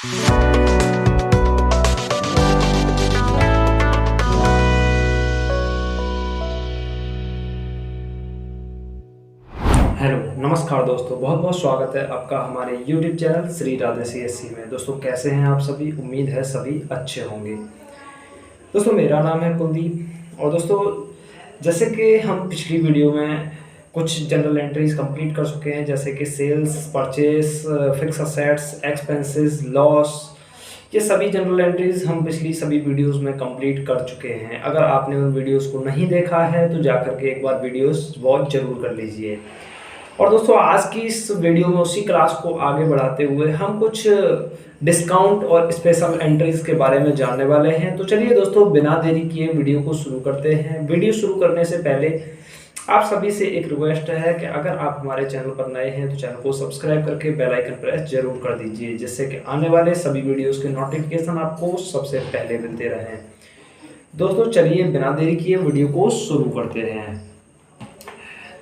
Hello नमस्कार दोस्तों, बहुत बहुत स्वागत है आपका हमारे YouTube channel Shri Radhe CSC में। दोस्तों कैसे हैं आप सभी? उम्मीद है सभी अच्छे होंगे। दोस्तों मेरा नाम है कुलदीप और दोस्तों जैसे कि हम पिछली वीडियो में कुछ जनरल एंट्रीज कंप्लीट कर चुके हैं, जैसे कि sales, purchase, fix assets, expenses, loss, ये सभी जनरल एंट्रीज हम पिछली सभी वीडियोस में कंप्लीट कर चुके हैं। अगर आपने उन वीडियोस को नहीं देखा है तो जाकर के एक बार वीडियोस वॉच जरूर कर लीजिए। और दोस्तों आज की इस वीडियो में उसी क्लास को आगे बढ़ाते हुए हम कुछ डिस्काउंट और स्पेशल एंट्रीज के बारे में जानने वाले हैं। तो चलिए दोस्तों बिना देरी किए वीडियो को शुरू करते हैं। वीडियो शुरू करने से पहले आप सभी से एक रिक्वेस्ट है कि अगर आप हमारे चैनल पर नए हैं तो चैनल को सब्सक्राइब करके बेल आइकन प्रेस जरूर कर दीजिए, जिससे कि आने वाले सभी वीडियोस के नोटिफिकेशन आपको सबसे पहले मिलते रहें। दोस्तों चलिए बिना देरी किए वीडियो को शुरू करते हैं।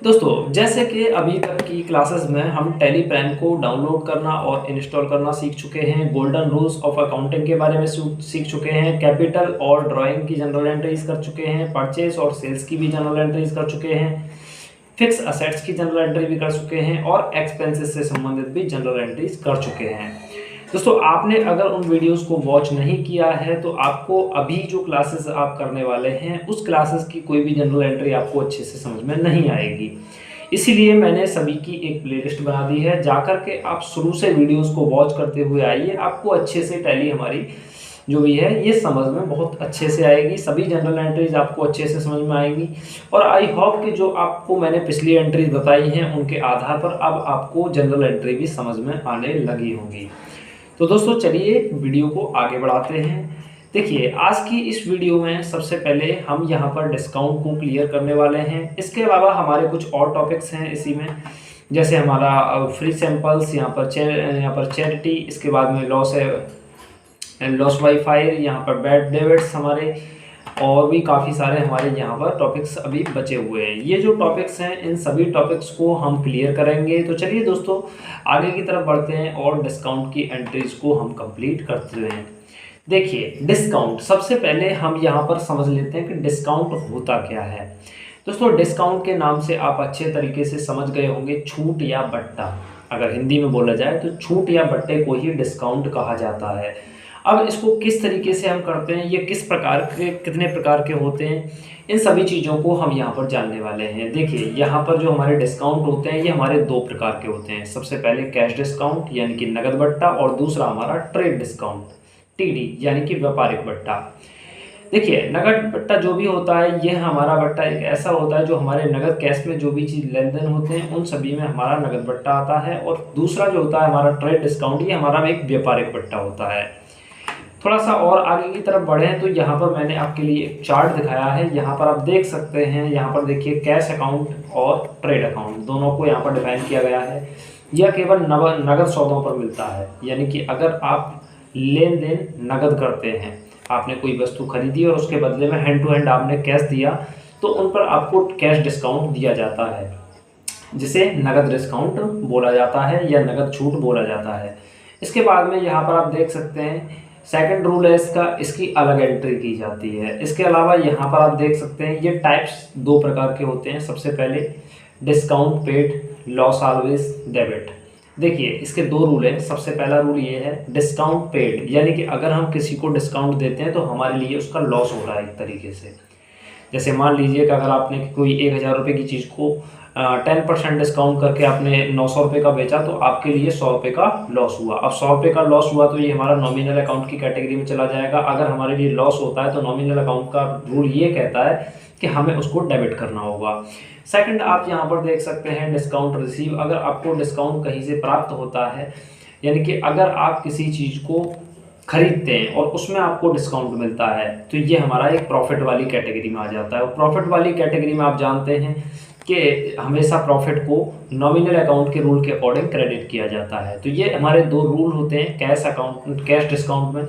दोस्तों जैसे कि अभी तक की क्लासेस में हम टैली प्राइम को डाउनलोड करना और इंस्टॉल करना सीख चुके हैं, गोल्डन रूल्स ऑफ अकाउंटिंग के बारे में सीख चुके हैं, कैपिटल और ड्राइंग की जनरल एंट्रीज कर चुके हैं, परचेस और सेल्स की भी जनरल एंट्रीज कर चुके हैं, फिक्स असेट्स की जनरल एंट्री भी कर चुके हैं और एक्सपेंसेस से संबंधित भी जनरल एंट्रीज कर चुके हैं। दोस्तों आपने अगर उन वीडियोस को वॉच नहीं किया है तो आपको अभी जो क्लासेस आप करने वाले हैं उस क्लासेस की कोई भी जनरल एंट्री आपको अच्छे से समझ में नहीं आएगी। इसीलिए मैंने सभी की एक प्लेलिस्ट बना दी है, जाकर के आप शुरू से वीडियोस को वॉच करते हुए आइए। आपको अच्छे से टैली हमारी जो भी है ये समझ में बहुत अच्छे से आएगी, सभी जनरल एंट्रीज आपको अच्छे से समझ में आएंगी। और आई होप कि जो आपको मैंने पिछली एंट्रीज बताई हैं उनके आधार पर अब आपको जनरल एंट्री भी समझ में आने लगी होगी। तो दोस्तों चलिए वीडियो को आगे बढ़ाते हैं। देखिए आज की इस वीडियो में सबसे पहले हम यहाँ पर डिस्काउंट को क्लियर करने वाले हैं। इसके अलावा हमारे कुछ और टॉपिक्स हैं इसी में, जैसे हमारा फ्री सैंपल्स, यहाँ पर चैरिटी, इसके बाद में लॉस वाईफाई, यहाँ पर बैड डेबिट्स हमारे, और भी काफ़ी सारे हमारे यहाँ पर टॉपिक्स अभी बचे हुए हैं। ये जो टॉपिक्स हैं इन सभी टॉपिक्स को हम क्लियर करेंगे। तो चलिए दोस्तों आगे की तरफ बढ़ते हैं और डिस्काउंट की एंट्रीज को हम कंप्लीट करते हैं। देखिए डिस्काउंट, सबसे पहले हम यहाँ पर समझ लेते हैं कि डिस्काउंट होता क्या है। दोस्तों डिस्काउंट के नाम से आप अच्छे तरीके से समझ गए होंगे, छूट या बट्टा। अगर हिंदी में बोला जाए तो छूट या बट्टे को ही डिस्काउंट कहा जाता है। अब इसको किस तरीके से हम करते हैं, ये किस प्रकार के, कितने प्रकार के होते हैं, इन सभी चीज़ों को हम यहाँ पर जानने वाले हैं। देखिए यहाँ पर जो हमारे डिस्काउंट होते हैं ये हमारे दो प्रकार के होते हैं। सबसे पहले कैश डिस्काउंट यानी कि नगद बट्टा, और दूसरा हमारा ट्रेड डिस्काउंट TD यानी कि व्यापारिक बट्टा। देखिए नगद बट्टा जो भी होता है ये हमारा बट्टा एक ऐसा होता है जो हमारे नगद कैश में जो भी चीज़ लेन देन होते हैं उन सभी में हमारा नगद बट्टा आता है। और दूसरा जो होता है हमारा ट्रेड डिस्काउंट, ये हमारा एक व्यापारिक बट्टा होता है। थोड़ा सा और आगे की तरफ बढ़ें तो यहाँ पर मैंने आपके लिए एक चार्ट दिखाया है। यहाँ पर आप देख सकते हैं, यहाँ पर देखिए कैश अकाउंट और ट्रेड अकाउंट दोनों को यहाँ पर डिफाइन किया गया है। यह केवल नगद सौदों पर मिलता है, यानी कि अगर आप लेन देन नगद करते हैं, आपने कोई वस्तु खरीदी और उसके बदले में हैंड टू हैंड आपने कैश दिया तो उन पर आपको कैश डिस्काउंट दिया जाता है, जिसे नगद डिस्काउंट बोला जाता है या नगद छूट बोला जाता है। इसके बाद में यहाँ पर आप देख सकते हैं सेकंड रूल है इसका, इसकी अलग एंट्री की जाती है। इसके अलावा यहाँ पर आप देख सकते हैं ये टाइप्स दो प्रकार के होते हैं। सबसे पहले discount paid, loss always debit. देखिए इसके दो रूल हैं। सबसे पहला रूल ये है डिस्काउंट पेड, यानी कि अगर हम किसी को डिस्काउंट देते हैं तो हमारे लिए उसका लॉस हो रहा है एक तरीके से। जैसे मान लीजिए कि अगर आपने कोई 1000 रुपये की चीज़ को 10% डिस्काउंट करके आपने 900 रुपये का बेचा तो आपके लिए 100 रुपये का लॉस हुआ। अब 100 रुपये का लॉस हुआ तो ये हमारा नॉमिनल अकाउंट की कैटेगरी में चला जाएगा। अगर हमारे लिए लॉस होता है तो नॉमिनल अकाउंट का रूल ये कहता है कि हमें उसको डेबिट करना होगा। सेकंड आप यहाँ पर देख सकते हैं डिस्काउंट रिसीव। अगर आपको डिस्काउंट कहीं से प्राप्त होता है, यानी कि अगर आप किसी चीज़ को खरीदते हैं और उसमें आपको डिस्काउंट मिलता है तो ये हमारा एक प्रॉफिट वाली कैटेगरी में आ जाता है। और प्रॉफिट वाली कैटेगरी में आप जानते हैं कि हमेशा प्रॉफिट को नॉमिनल अकाउंट के रूल के अकॉर्डिंग क्रेडिट किया जाता है। तो ये हमारे दो रूल होते हैं कैश डिस्काउंट में।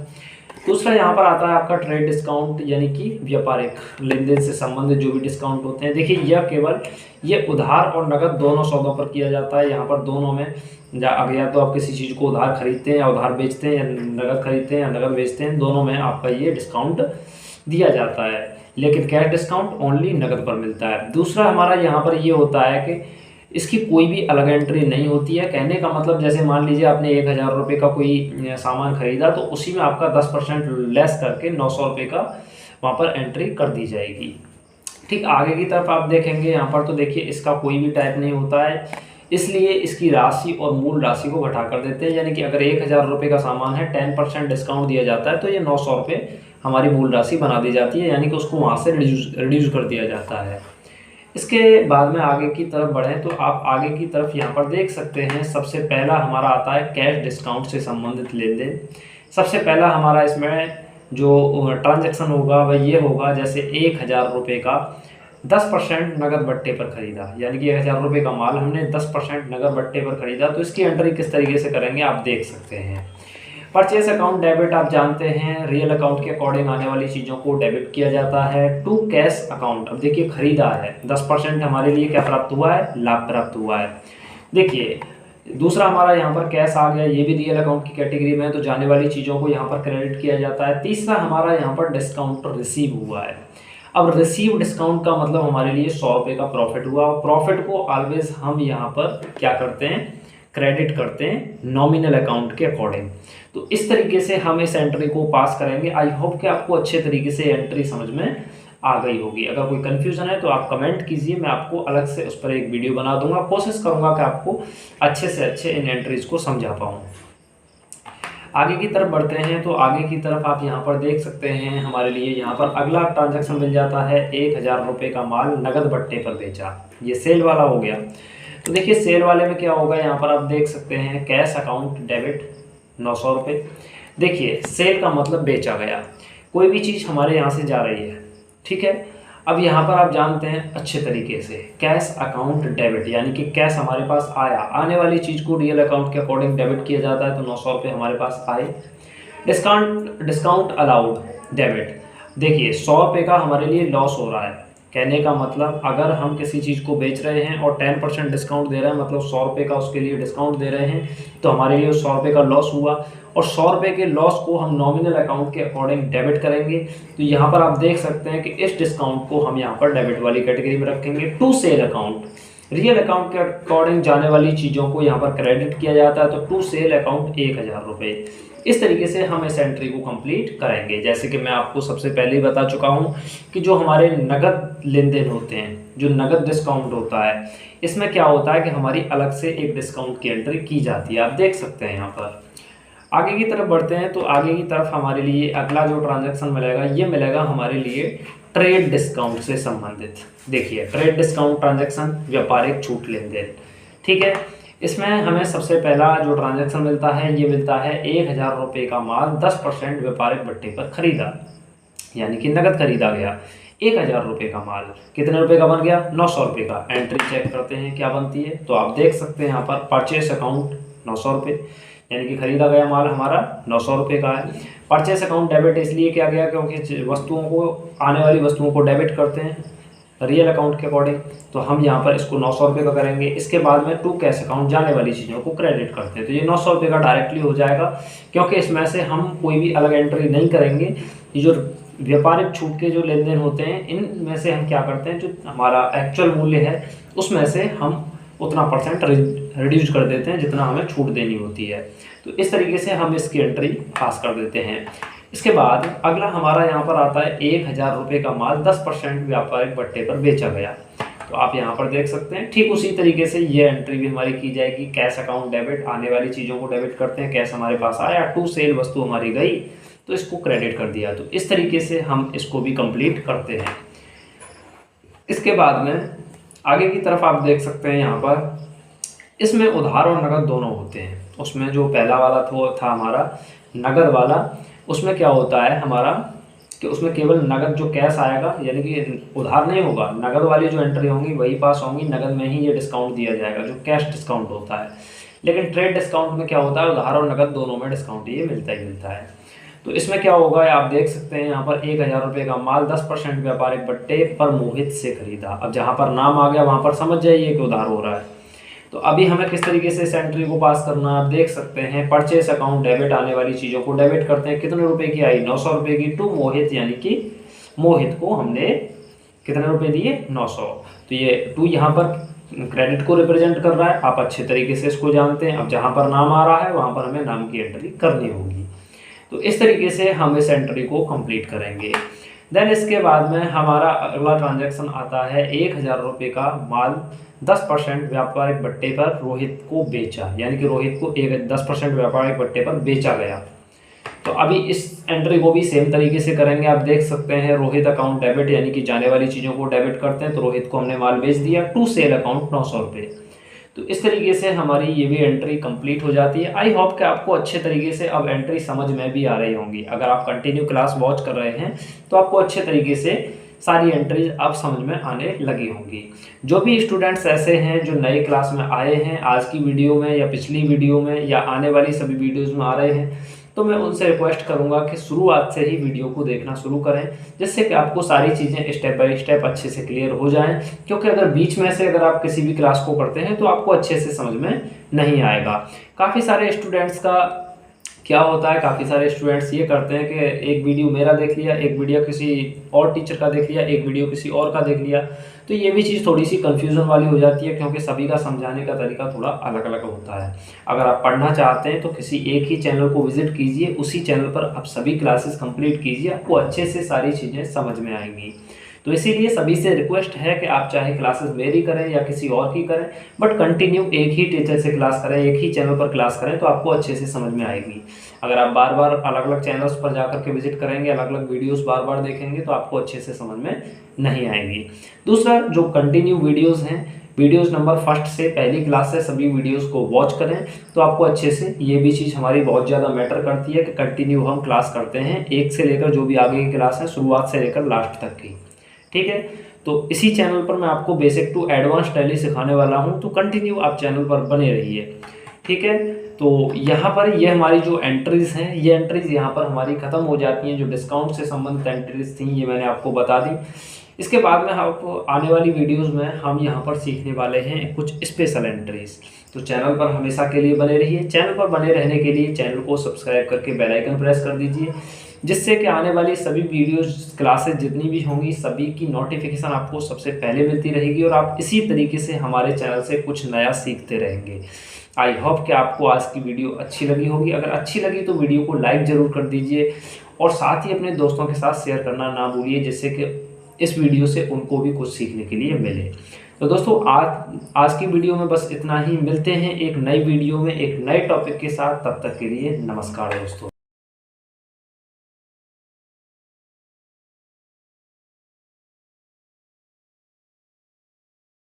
दूसरा यहाँ पर आता है आपका ट्रेड डिस्काउंट, यानी कि व्यापारिक लेन देन से संबंधित जो भी डिस्काउंट होते हैं। देखिए यह केवल ये उधार और नकद दोनों सौदों पर किया जाता है। यहाँ पर दोनों में अगर या तो आप किसी चीज़ को उधार खरीदते हैं या उधार बेचते हैं, या नगद खरीदते हैं या नगद बेचते हैं, दोनों में आपका ये डिस्काउंट दिया जाता है। लेकिन कैश डिस्काउंट ओनली नकद पर मिलता है। दूसरा हमारा यहाँ पर ये होता है कि इसकी कोई भी अलग एंट्री नहीं होती है। कहने का मतलब जैसे मान लीजिए आपने 1000 रुपये का कोई सामान खरीदा, तो उसी में आपका 10% लेस करके 900 रुपये का वहाँ पर एंट्री कर दी जाएगी। ठीक, आगे की तरफ आप देखेंगे यहाँ पर, तो देखिए इसका कोई भी टाइप नहीं होता है, इसलिए इसकी राशि और मूल राशि को घटा कर देते हैं। यानी कि अगर 1000 रुपये का सामान है, 10% डिस्काउंट दिया जाता है, तो ये 900 रुपये हमारी मूल राशि बना दी जाती है, यानी कि उसको वहाँ से रिड्यूस कर दिया जाता है। इसके बाद में आगे की तरफ बढ़ें तो आप आगे की तरफ यहाँ पर देख सकते हैं, सबसे पहला हमारा आता है कैश डिस्काउंट से संबंधित लेन देन। सबसे पहला हमारा इसमें जो ट्रांजैक्शन होगा वह ये होगा, जैसे 1000 रुपये का 10% नगद बट्टे पर खरीदा, यानी कि 1000 रुपये का माल हमने 10% नगद बट्टे पर खरीदा, तो इसकी एंट्री किस तरीके से करेंगे आप देख सकते हैं। परचेस अकाउंट डेबिट आप जानते हैं, रियल अकाउंट के अकॉर्डिंग आने वाली चीज़ों को डेबिट किया जाता है। टू कैश अकाउंट, अब देखिए खरीदा है, 10% हमारे लिए क्या प्राप्त हुआ है, लाभ प्राप्त हुआ है। देखिए दूसरा हमारा यहाँ पर कैश आ गया, ये भी रियल अकाउंट की कैटेगरी में है, तो जाने वाली चीज़ों को यहाँ पर क्रेडिट किया जाता है। तीसरा हमारा यहाँ पर डिस्काउंट रिसीव हुआ है। अब रिसीव डिस्काउंट का मतलब हमारे लिए 100 रुपये का प्रॉफिट हुआ, और प्रॉफिट को ऑलवेज हम यहाँ पर क्या करते हैं, क्रेडिट करते हैं नॉमिनल अकाउंट के अकॉर्डिंग। तो इस तरीके से हम इस एंट्री को पास करेंगे। आई होप कि आपको अच्छे तरीके से एंट्री समझ में आ गई होगी। अगर कोई कन्फ्यूजन है तो आप कमेंट कीजिए, मैं आपको अलग से उस पर एक वीडियो बना दूंगा। कोशिश करूंगा कि आपको अच्छे से अच्छे इन एंट्रीज को समझा पाऊँ। आगे की तरफ बढ़ते हैं तो आगे की तरफ आप यहाँ पर देख सकते हैं, हमारे लिए यहाँ पर अगला ट्रांजैक्शन मिल जाता है, 1000 रुपये का माल नगद बट्टे पर बेचा, ये सेल वाला हो गया। तो देखिए सेल वाले में क्या होगा, यहाँ पर आप देख सकते हैं कैश अकाउंट डेबिट 900 रुपये। देखिए सेल का मतलब बेचा गया, कोई भी चीज़ हमारे यहाँ से जा रही है, ठीक है। अब यहाँ पर आप जानते हैं अच्छे तरीके से कैश अकाउंट डेबिट, यानी कि कैश हमारे पास आया, आने वाली चीज़ को रियल अकाउंट के अकॉर्डिंग डेबिट किया जाता है, तो 900 रुपये हमारे पास आए। डिस्काउंट अलाउड डेबिट, देखिए 100 रुपये का हमारे लिए लॉस हो रहा है। कहने का मतलब अगर हम किसी चीज़ को बेच रहे हैं और 10% डिस्काउंट दे रहे हैं, मतलब 100 रुपये का उसके लिए डिस्काउंट दे रहे हैं, तो हमारे लिए 100 रुपये का लॉस हुआ, और 100 रुपये के लॉस को हम नॉमिनल अकाउंट के अकॉर्डिंग डेबिट करेंगे। तो यहाँ पर आप देख सकते हैं कि इस डिस्काउंट को हम यहाँ पर डेबिट वाली कैटेगरी में रखेंगे। To sale account, real account के अकॉर्डिंग जाने वाली चीज़ों को यहाँ पर क्रेडिट किया जाता है, तो टू सेल अकाउंट 1000 रुपये। इस तरीके से हम इस एंट्री को कंप्लीट करेंगे। जैसे कि मैं आपको सबसे पहले ही बता चुका हूँ कि जो हमारे नगद लेन देन होते हैं, जो नगद डिस्काउंट होता है, इसमें क्या होता है कि हमारी अलग से एक डिस्काउंट की एंट्री की जाती है, आप देख सकते हैं। यहाँ पर आगे की तरफ बढ़ते हैं तो आगे की तरफ हमारे लिए अगला जो ट्रांजैक्शन मिलेगा, ये मिलेगा हमारे लिए ट्रेड डिस्काउंट से संबंधित। देखिए ट्रेड डिस्काउंट ट्रांजैक्शन, व्यापारिक छूट लेन देन, ठीक है। इसमें हमें सबसे पहला जो ट्रांजैक्शन मिलता है, ये मिलता है 1000 रुपये का माल 10% व्यापारिक बट्टे पर खरीदा, यानी कि नगद खरीदा गया। 1000 रुपये का माल कितने रुपए का बन गया, 900 रुपये का। एंट्री चेक करते हैं क्या बनती है, तो आप देख सकते हैं यहाँ पर परचेस अकाउंट 900 रुपये, यानी कि खरीदा गया माल हमारा 900 रुपये का है। परचेस अकाउंट डेबिट इसलिए किया गया क्योंकि वस्तुओं को, आने वाली वस्तुओं को डेबिट करते हैं रियल अकाउंट के अकॉर्डिंग, तो हम यहाँ पर इसको 900 रुपये का करेंगे। इसके बाद में टू कैश अकाउंट जाने वाली चीज़ों को क्रेडिट करते हैं, तो ये 900 रुपये का डायरेक्टली हो जाएगा, क्योंकि इसमें से हम कोई भी अलग एंट्री नहीं करेंगे। ये जो व्यापारिक छूट के जो लेन देन होते हैं, इनमें से हम क्या करते हैं, जो हमारा एक्चुअल मूल्य है उसमें से हम उतना परसेंट रिड्यूस कर देते हैं जितना हमें छूट देनी होती है। तो इस तरीके से हम इसकी एंट्री पास कर देते हैं। इसके बाद अगला हमारा यहाँ पर आता है 1000 रुपये का माल 10% व्यापारिक बट्टे पर बेचा गया, तो आप यहाँ पर देख सकते हैं। ठीक उसी तरीके से ये एंट्री भी हमारी की जाएगी। कैश अकाउंट डेबिट, आने वाली चीज़ों को डेबिट करते हैं, कैश हमारे पास आया, टू सेल वस्तु हमारी गई तो इसको क्रेडिट कर दिया। तो इस तरीके से हम इसको भी कंप्लीट करते हैं। इसके बाद में आगे की तरफ आप देख सकते हैं, यहाँ पर इसमें उधार और नगद दोनों होते हैं। उसमें जो पहला वाला था हमारा नगद वाला, उसमें क्या होता है हमारा कि उसमें केवल नगद जो कैश आएगा, यानी कि उधार नहीं होगा, नगद वाली जो एंट्री होंगी वही पास होंगी, नगद में ही ये डिस्काउंट दिया जाएगा जो कैश डिस्काउंट होता है। लेकिन ट्रेड डिस्काउंट में क्या होता है, उधार और नगद दोनों में डिस्काउंट ये मिलता ही मिलता है। तो इसमें क्या होगा आप देख सकते हैं यहाँ पर 1000 रुपये का माल 10% व्यापारिक बट्टे पर मोहित से खरीदा। अब जहाँ पर नाम आ गया वहाँ पर समझ जाइए कि उधार हो रहा है। तो अभी हमें किस तरीके से इस एंट्री को पास करना है आप देख सकते हैं। परचेस अकाउंट डेबिट, आने वाली चीज़ों को डेबिट करते हैं। कितने रुपए की आई? 900 रुपये की, टू मोहित, यानी कि मोहित को हमने कितने रुपए दिए? 900। तो ये टू यहाँ पर क्रेडिट को रिप्रेजेंट कर रहा है, आप अच्छे तरीके से इसको जानते हैं। अब जहाँ पर नाम आ रहा है वहाँ पर हमें नाम की एंट्री करनी होगी। तो इस तरीके से हम इस एंट्री को कंप्लीट करेंगे। देन इसके बाद में हमारा अगला ट्रांजैक्शन आता है 1000 रुपये का माल 10% व्यापारिक बट्टे पर रोहित को बेचा, यानी कि रोहित को 10% व्यापारिक बट्टे पर बेचा गया। तो अभी इस एंट्री को भी सेम तरीके से करेंगे। आप देख सकते हैं रोहित अकाउंट डेबिट, यानी कि जाने वाली चीज़ों को डेबिट करते हैं। तो रोहित को हमने माल बेच दिया, टू सेल अकाउंट 900 रुपये। तो इस तरीके से हमारी ये भी एंट्री कंप्लीट हो जाती है। आई होप कि आपको अच्छे तरीके से अब एंट्री समझ में भी आ रही होंगी। अगर आप कंटिन्यू क्लास वॉच कर रहे हैं तो आपको अच्छे तरीके से सारी एंट्रीज अब समझ में आने लगी होंगी। जो भी स्टूडेंट्स ऐसे हैं जो नए क्लास में आए हैं आज की वीडियो में या पिछली वीडियो में या आने वाली सभी वीडियोज़ में आ रहे हैं, तो मैं उनसे रिक्वेस्ट करूंगा कि शुरुआत से ही वीडियो को देखना शुरू करें, जिससे कि आपको सारी चीज़ें स्टेप बाय स्टेप अच्छे से क्लियर हो जाएं। क्योंकि अगर बीच में से अगर आप किसी भी क्लास को करते हैं तो आपको अच्छे से समझ में नहीं आएगा। काफ़ी सारे स्टूडेंट्स का क्या होता है, काफ़ी सारे स्टूडेंट्स ये करते हैं कि एक वीडियो मेरा देख लिया, एक वीडियो किसी और टीचर का देख लिया, एक वीडियो किसी और का देख लिया। तो ये भी चीज़ थोड़ी सी कन्फ्यूज़न वाली हो जाती है, क्योंकि सभी का समझाने का तरीका थोड़ा अलग अलग होता है। अगर आप पढ़ना चाहते हैं तो किसी एक ही चैनल को विजिट कीजिए, उसी चैनल पर आप सभी क्लासेस कंप्लीट कीजिए, आपको अच्छे से सारी चीज़ें समझ में आएंगी। तो इसीलिए सभी से रिक्वेस्ट है कि आप चाहे क्लासेस मेरी करें या किसी और की करें, बट कंटिन्यू एक ही टीचर से क्लास करें, एक ही चैनल पर क्लास करें, तो आपको अच्छे से समझ में आएगी। अगर आप बार बार अलग अलग चैनल्स पर जाकर के विजिट करेंगे, अलग अलग वीडियोस बार बार देखेंगे, तो आपको अच्छे से समझ में नहीं आएगी। दूसरा, जो कंटिन्यू वीडियोस हैं, वीडियोस नंबर फर्स्ट से पहली क्लास से सभी वीडियोस को वॉच करें, तो आपको अच्छे से ये भी चीज़ हमारी बहुत ज़्यादा मैटर करती है कि कंटिन्यू हम क्लास करते हैं, एक से लेकर जो भी आगे की क्लास है शुरुआत से लेकर लास्ट तक की। ठीक है, तो इसी चैनल पर मैं आपको बेसिक टू एडवांस टैली सिखाने वाला हूं, तो कंटिन्यू आप चैनल पर बने रहिए। ठीक है, तो यहाँ पर ये हमारी जो एंट्रीज हैं, ये एंट्रीज यहाँ पर हमारी ख़त्म हो जाती हैं। जो डिस्काउंट से संबंधित एंट्रीज थी ये मैंने आपको बता दी। इसके बाद में आपको आने वाली वीडियोस में हम यहाँ पर सीखने वाले हैं कुछ स्पेशल एंट्रीज। तो चैनल पर हमेशा के लिए बने रहिए। चैनल पर बने रहने के लिए चैनल को सब्सक्राइब करके बेल आइकन प्रेस कर दीजिए, जिससे कि आने वाली सभी वीडियोस क्लासेस जितनी भी होंगी सभी की नोटिफिकेशन आपको सबसे पहले मिलती रहेगी और आप इसी तरीके से हमारे चैनल से कुछ नया सीखते रहेंगे। आई होप कि आपको आज की वीडियो अच्छी लगी होगी। अगर अच्छी लगी तो वीडियो को लाइक ज़रूर कर दीजिए और साथ ही अपने दोस्तों के साथ शेयर करना ना भूलिए, जिससे कि इस वीडियो से उनको भी कुछ सीखने के लिए मिले। तो दोस्तों आज की वीडियो में बस इतना ही। मिलते हैं एक नई वीडियो में एक नए टॉपिक के साथ। तब तक के लिए नमस्कार दोस्तों।